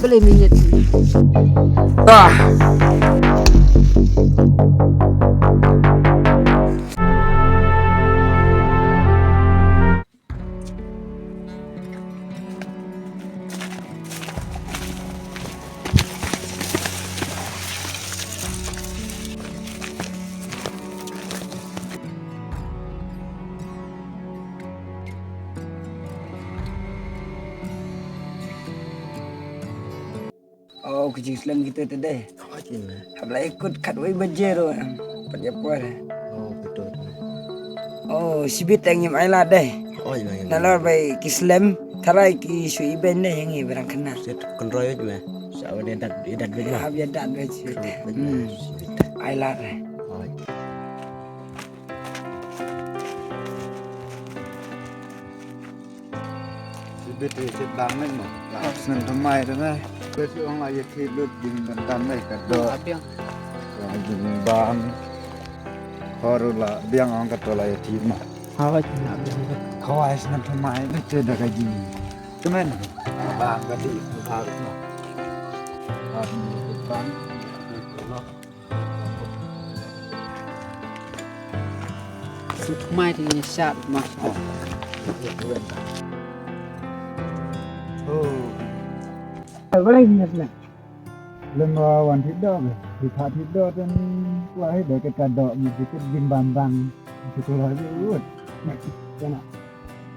Boleh minyak. Ah. Oh, kucing Islam kita tu deh. Habla ikut kat wei bajero. Pajapur. Oh betul. Oh, sibit yang nyam ayla deh. Oh iya. Nalor bai Islam tarai ki su iben deh yang berang kena. Set kontrol aja lah. Sawa dia dat betul. Habia dan baju. Ayla deh. Oh. Biết thì chết bắn lên mà lại sân thầm mai đó này cứ chứ ông lại thì lướt dừng tầm tầm này cả đồ rồi dừng bắn khó rồi là biang ông cảตัวlại thì mà khó ai sân thầm mai nó chơi được cái gì cái men bắn cái gì phá được mà bắn Sut mai thì sat mas. Boleh minyak lah. lầnวันที่ดอกthì thả thì đỏ trên qua hết để cái cả đỏ mình thì cái dừng bàn bằng thì tôi nói với út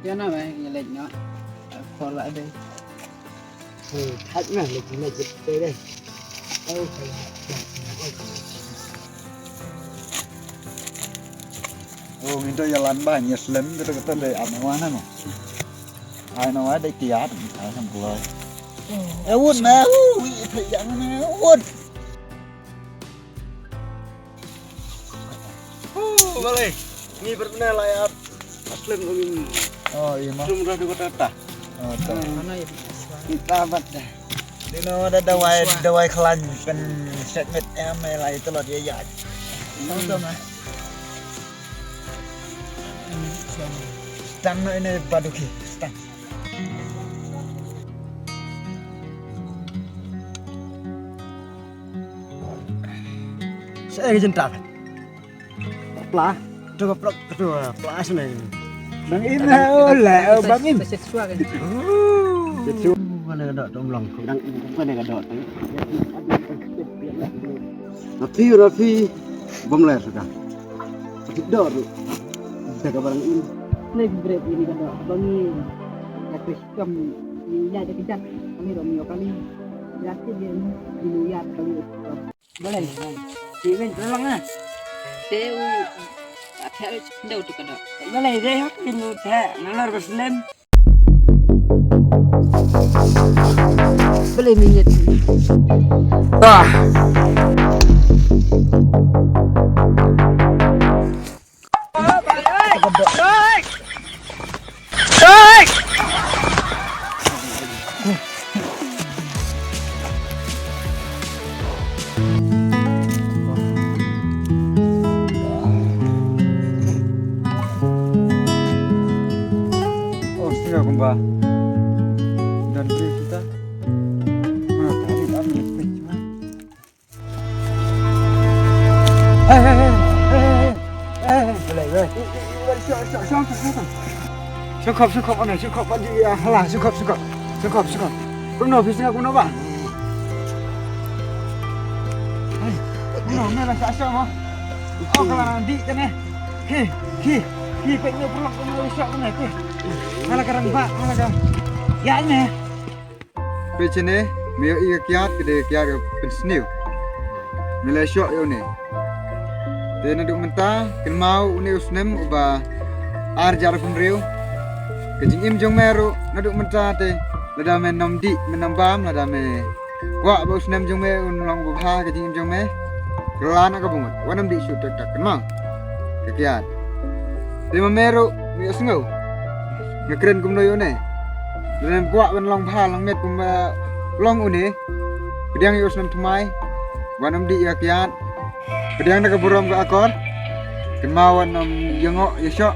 Dia nak mai lek nak. For lại đây. Thắt mà lek tới đây. oh minta jalan banyak slim itu kata dari apa mana no ai nói đây tiệt ai thằng cười út mà thấy dạng này út Boleh. Ini berbeda lah ya. Aslim ini. oh iya mah Belum ada kota tak. oh tak Mana ya? Kita bat dah. đi nó đã đawai klanเป็นเซตเม็ดแอมอะไรตลอดใหญ่ๆต้องตัวมาตั้งในบาดุกีตั้ง Saya jentak. Pelah. Coba pelah sini. Bang Im oh là Bang Im Sesuai kan. Itu mana ada domlang. Kadang mana ada. Rafi bom ler sudah. Tidak tu. Jaga barang ini. Lagi berat ini kan bangi. Ya Krishna ni ya jadi kat. Kami Romeo kali. Berarti dia dinuyat kali. Boleh. Steven tolong ah. Teu athar đâu tu kada. Boleh deh hak dinu tha. Nalar Muslim. Boleh minyak. Ah. oh sudah kumba dan kita mana tadi kami cuma boleh boleh Sukop anh này sukop anh đi là sukop cũng nộp phía sau cũng nộp à nộp này là sao mà oh kalau nanti kan ya khi pengen pulang ke Malaysia kan ya malah karang pak malah kan ya ini Pecene meo iya kiat kede kiat pensniu Malaysia yo ne te na duk menta ken mau une usnem uba arjar pun riu kejing im jong meru na duk menta te lada men nom di menam bam lada me wa ba usnem jong me unlong bu ha kejing im jong me kelana ka bungut wanam di shoot tak ken mau kekiat te meru mi usngau ngekren kum no yo ne dan kuat ben long pha long met kum long une pedang yo usnem tumai wanam di ya kiat pedang na ka burom ka akor kemawan nom yengok yesok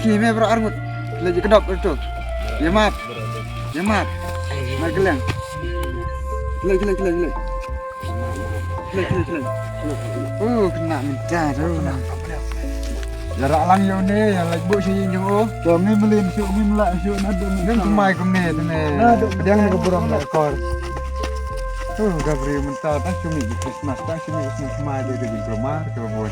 ki me bro armut lagi kedap itu Ya mat. Ya mat. Mat gelang. Gelang. Kena minta tu. Jarak lang yun eh, yang lagi buat sih yung oh. Kami melin syuk, kami melak syuk, nado. Kan kemai kami tu ni. Dia nak keburang nak kor. Gabri mentah tak cumi Christmas, tak cumi Christmas kemai dia di rumah ke bawah.